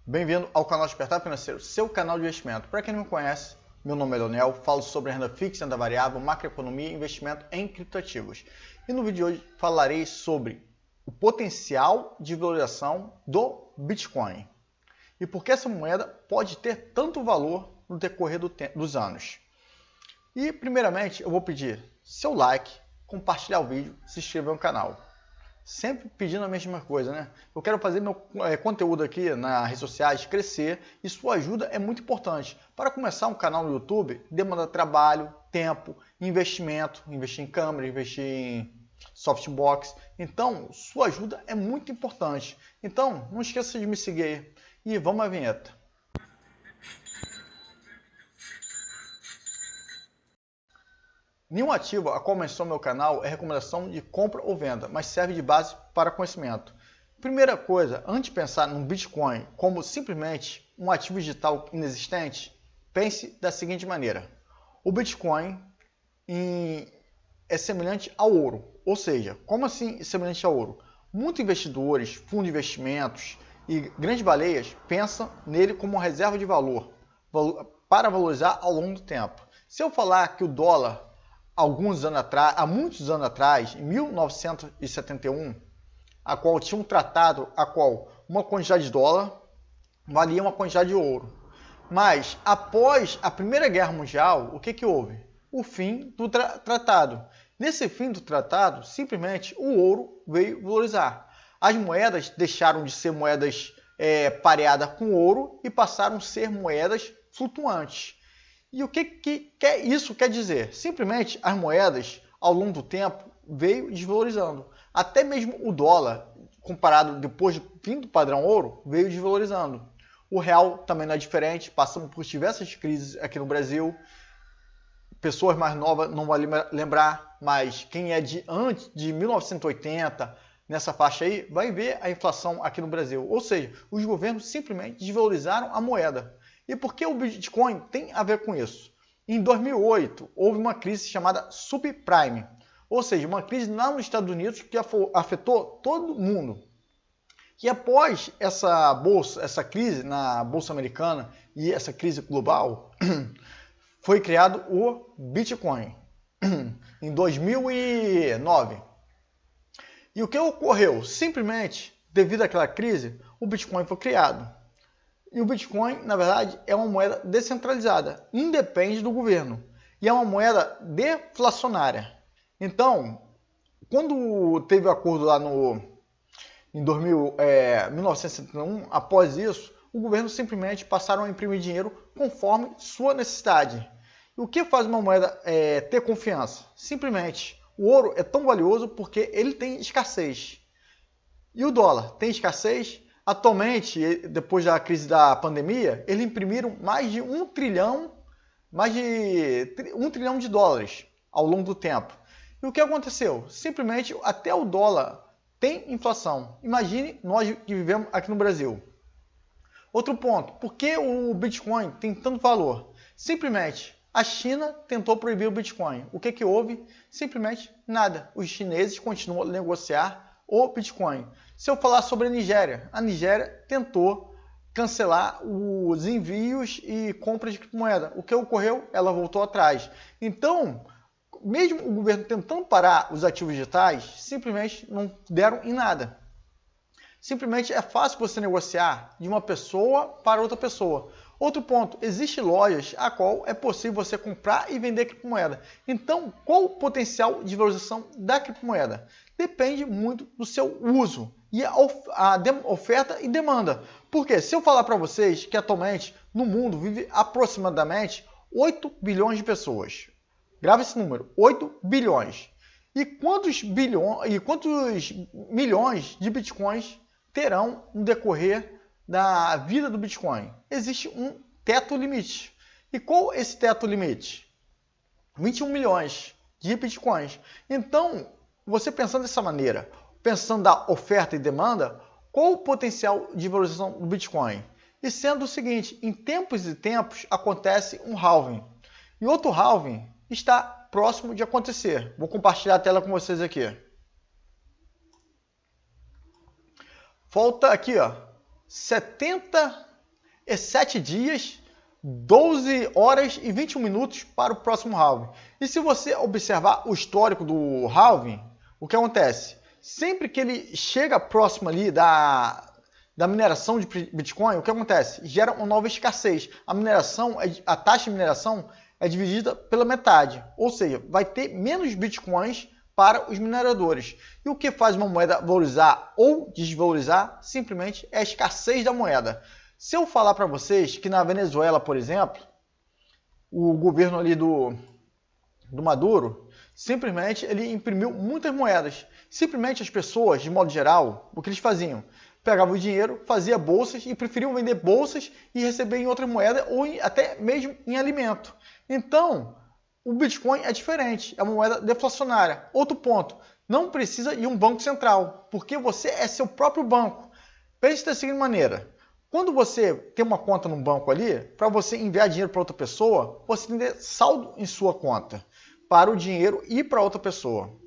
Bem-vindo ao canal Despertar Financeiro, seu canal de investimento. Para quem não me conhece, meu nome é Leonel, falo sobre renda fixa, renda variável, macroeconomia e investimento em criptoativos. E no vídeo de hoje falarei sobre o potencial de valorização do Bitcoin e por que essa moeda pode ter tanto valor no decorrer dos anos. E primeiramente eu vou pedir seu like, compartilhar o vídeo, se inscrever no canal. Sempre pedindo a mesma coisa, né? Eu quero fazer meu conteúdo aqui nas redes sociais crescer e sua ajuda é muito importante. Para começar um canal no YouTube, demanda trabalho, tempo, investimento, investir em câmera, investir em softbox. Então, sua ajuda é muito importante. Então, não esqueça de me seguir aí. E vamos à vinheta. Nenhum ativo a qual menciono no meu canal é recomendação de compra ou venda, mas serve de base para conhecimento. Primeira coisa, antes de pensar no Bitcoin como simplesmente um ativo digital inexistente, pense da seguinte maneira. O Bitcoin é semelhante ao ouro. Ou seja, como assim semelhante ao ouro? Muitos investidores, fundos de investimentos e grandes baleias pensam nele como uma reserva de valor para valorizar ao longo do tempo. Se eu falar que o dólar há muitos anos atrás, em 1971, a qual tinha um tratado a qual uma quantidade de dólar valia uma quantidade de ouro. Mas após a Primeira Guerra Mundial, o que houve? O fim do tratado. Nesse fim do tratado, simplesmente o ouro veio valorizar. As moedas deixaram de ser moedas pareadas com ouro e passaram a ser moedas flutuantes. E o que isso quer dizer? Simplesmente as moedas, ao longo do tempo, veio desvalorizando. Até mesmo o dólar, comparado depois do fim do padrão ouro, veio desvalorizando. O real também não é diferente, passamos por diversas crises aqui no Brasil. Pessoas mais novas não vão lembrar, mas quem é de antes de 1980, nessa faixa aí, vai ver a inflação aqui no Brasil. Ou seja, os governos simplesmente desvalorizaram a moeda. E por que o Bitcoin tem a ver com isso? Em 2008, houve uma crise chamada subprime, ou seja, uma crise lá nos Estados Unidos que afetou todo mundo. E após essa crise na Bolsa Americana e essa crise global, foi criado o Bitcoin em 2009. E o que ocorreu? Simplesmente, devido àquela crise, o Bitcoin foi criado. E o Bitcoin, na verdade, é uma moeda descentralizada, independe do governo. E é uma moeda deflacionária. Então, quando teve o acordo lá em 1971, após isso, o governo simplesmente passaram a imprimir dinheiro conforme sua necessidade. E o que faz uma moeda ter confiança? Simplesmente, o ouro é tão valioso porque ele tem escassez. E o dólar tem escassez? Atualmente, depois da crise da pandemia, eles imprimiram mais de 1 trilhão de dólares ao longo do tempo. E o que aconteceu? Simplesmente até o dólar tem inflação. Imagine nós que vivemos aqui no Brasil. Outro ponto, por que o Bitcoin tem tanto valor? Simplesmente a China tentou proibir o Bitcoin. O que houve? Simplesmente nada. Os chineses continuam a negociar o Bitcoin. Se eu falar sobre a Nigéria tentou cancelar os envios e compras de criptomoeda. O que ocorreu? Ela voltou atrás. Então, mesmo o governo tentando parar os ativos digitais, simplesmente não deram em nada. Simplesmente é fácil você negociar de uma pessoa para outra pessoa. Outro ponto, existem lojas a qual é possível você comprar e vender criptomoeda. Então, qual o potencial de valorização da criptomoeda? Depende muito do seu uso e a oferta e demanda. Porque se eu falar para vocês que atualmente no mundo vive aproximadamente 8 bilhões de pessoas. Grave esse número, 8 bilhões. E quantos milhões de bitcoins terão no decorrer da vida do Bitcoin? Existe um teto limite. E qual é esse teto limite? 21 milhões de Bitcoins. Então, você pensando dessa maneira, pensando da oferta e demanda, qual o potencial de valorização do Bitcoin? E sendo o seguinte, em tempos e tempos acontece um halving. E outro halving está próximo de acontecer. Vou compartilhar a tela com vocês aqui. Falta aqui, ó, 70 e 7 dias, 12 horas e 21 minutos para o próximo halving. E se você observar o histórico do halving, o que acontece? Sempre que ele chega próximo ali da mineração de Bitcoin, o que acontece? Gera uma nova escassez. A taxa de mineração é dividida pela metade, ou seja, vai ter menos Bitcoins para os mineradores. E o que faz uma moeda valorizar ou desvalorizar simplesmente é a escassez da moeda. Se eu falar para vocês que na Venezuela, por exemplo, o governo ali do Maduro, simplesmente ele imprimiu muitas moedas. Simplesmente as pessoas, de modo geral, o que eles faziam? Pegavam o dinheiro, faziam bolsas e preferiam vender bolsas e receber em outra moeda ou até mesmo em alimento. Então, o Bitcoin é diferente, é uma moeda deflacionária. Outro ponto, não precisa de um banco central, porque você é seu próprio banco. Pense da seguinte maneira, quando você tem uma conta no banco ali, para você enviar dinheiro para outra pessoa, você tem que ter saldo em sua conta, para o dinheiro ir para outra pessoa.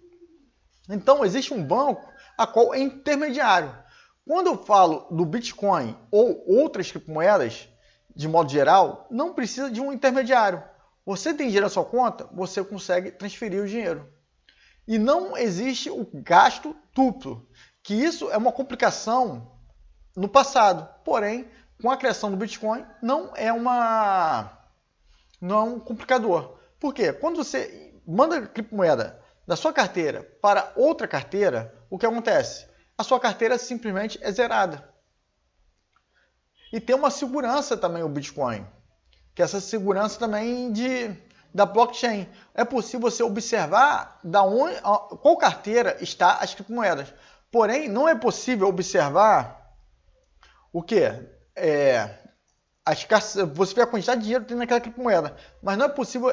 Então, existe um banco a qual é intermediário. Quando eu falo do Bitcoin ou outras criptomoedas, de modo geral, não precisa de um intermediário. Você tem dinheiro na sua conta, você consegue transferir o dinheiro. E não existe o gasto duplo, que isso é uma complicação no passado. Porém, com a criação do Bitcoin, não é um complicador. Por quê? Quando você manda a criptomoeda da sua carteira para outra carteira, o que acontece? A sua carteira simplesmente é zerada. E tem uma segurança também o Bitcoin, que é essa segurança também da blockchain. É possível você observar qual carteira está as criptomoedas. Porém, não é possível observar o que? Você vê a quantidade de dinheiro que tem naquela criptomoeda, mas não é possível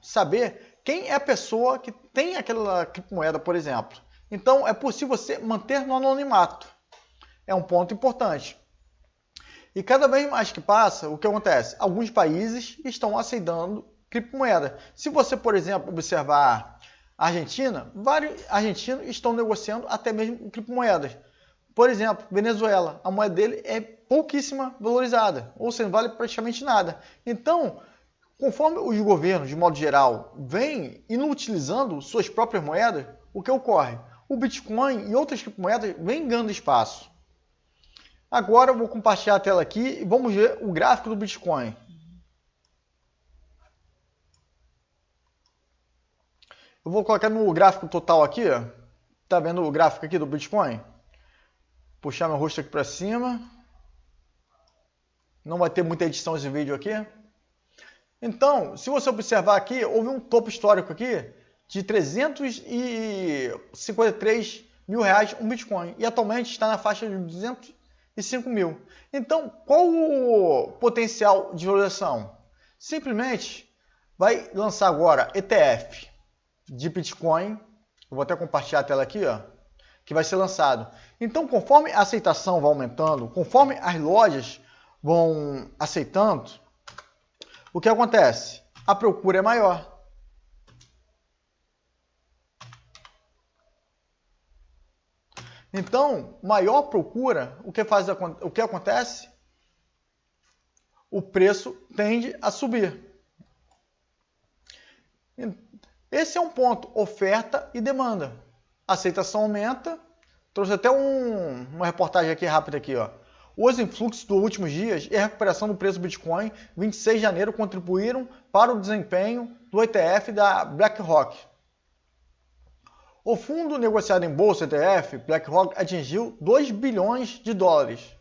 saber quem é a pessoa que tem aquela criptomoeda, por exemplo. Então, é possível você manter no anonimato. É um ponto importante. E cada vez mais que passa, o que acontece? Alguns países estão aceitando criptomoeda. Se você, por exemplo, observar a Argentina, vários argentinos estão negociando até mesmo criptomoedas. Por exemplo, Venezuela, a moeda dele é pouquíssima valorizada, ou seja, não vale praticamente nada. Então, conforme os governos, de modo geral, vêm inutilizando suas próprias moedas, o que ocorre? O Bitcoin e outras criptomoedas vêm ganhando espaço. Agora eu vou compartilhar a tela aqui e vamos ver o gráfico do Bitcoin. Eu vou colocar no gráfico total aqui, ó. Tá vendo o gráfico aqui do Bitcoin? Puxar meu rosto aqui para cima. Não vai ter muita edição esse vídeo aqui. Então, se você observar aqui, houve um topo histórico aqui de 353 mil reais um Bitcoin. E atualmente está na faixa de 205 mil. Então, qual o potencial de valorização? Simplesmente vai lançar agora ETF de Bitcoin. Eu vou até compartilhar a tela aqui, ó, que vai ser lançado. Então, conforme a aceitação vai aumentando, conforme as lojas vão aceitando, o que acontece? A procura é maior. Então, maior procura, o que acontece? O preço tende a subir. Esse é um ponto, oferta e demanda. A aceitação aumenta. Trouxe até uma reportagem aqui rápida aqui, ó. Os influxos dos últimos dias e a recuperação do preço do Bitcoin 26 de janeiro contribuíram para o desempenho do ETF da BlackRock. O fundo negociado em bolsa ETF, BlackRock, atingiu 2 bilhões de dólares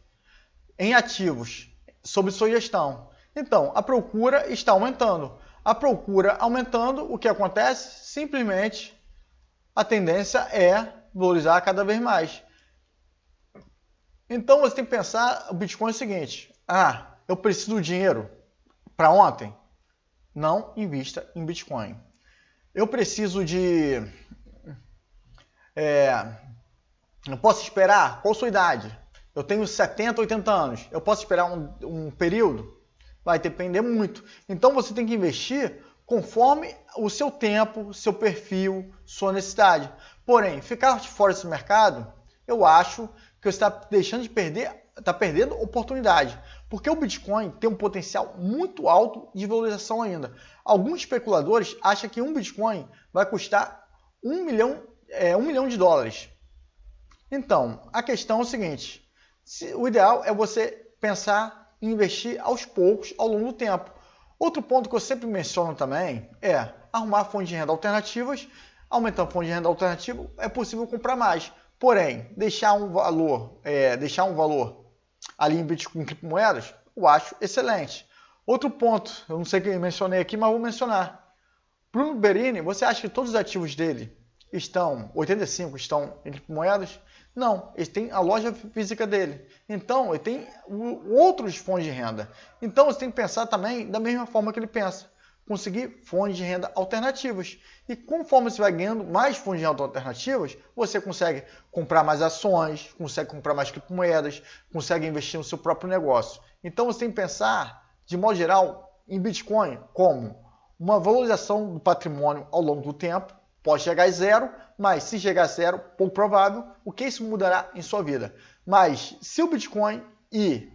em ativos sob sua gestão. Então, a procura está aumentando. A procura aumentando, o que acontece? Simplesmente a tendência é valorizar cada vez mais. Então você tem que pensar, o Bitcoin é o seguinte: eu preciso do dinheiro para ontem? Não invista em Bitcoin. Eu preciso de... eu posso esperar? Qual a sua idade? Eu tenho 70, 80 anos. Eu posso esperar um período? Vai depender muito. Então você tem que investir conforme o seu tempo, seu perfil, sua necessidade. Porém, ficar de fora desse mercado, eu acho que você está deixando de perder está perdendo oportunidade, porque o Bitcoin tem um potencial muito alto de valorização ainda. Alguns especuladores acham que um Bitcoin vai custar $1 milhão de dólares. Então, a questão é o seguinte, o ideal é você pensar em investir aos poucos ao longo do tempo. Outro ponto que eu sempre menciono também é arrumar fontes de renda alternativas. Aumentando fontes de renda alternativa, é possível comprar mais. Porém, deixar um valor ali em Bitcoin, em criptomoedas, eu acho excelente. Outro ponto, eu não sei quem mencionei aqui, mas vou mencionar. Bruno Berini, você acha que todos os ativos dele estão, 85 estão em criptomoedas? Não, ele tem a loja física dele. Então, ele tem outros fontes de renda. Então, você tem que pensar também da mesma forma que ele pensa. Conseguir fontes de renda alternativas. E conforme você vai ganhando mais fontes de renda alternativas, você consegue comprar mais ações, consegue comprar mais criptomoedas, consegue investir no seu próprio negócio. Então, você tem que pensar, de modo geral, em Bitcoin como uma valorização do patrimônio ao longo do tempo. Pode chegar a zero, mas se chegar a zero, pouco provável, o que isso mudará em sua vida? Mas se o Bitcoin ir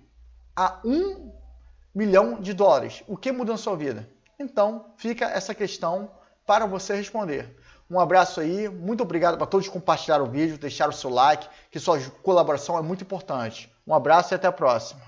a $1 milhão de dólares, o que muda na sua vida? Então, fica essa questão para você responder. Um abraço aí, muito obrigado para todos que compartilharam o vídeo, deixaram o seu like, que sua colaboração é muito importante. Um abraço e até a próxima.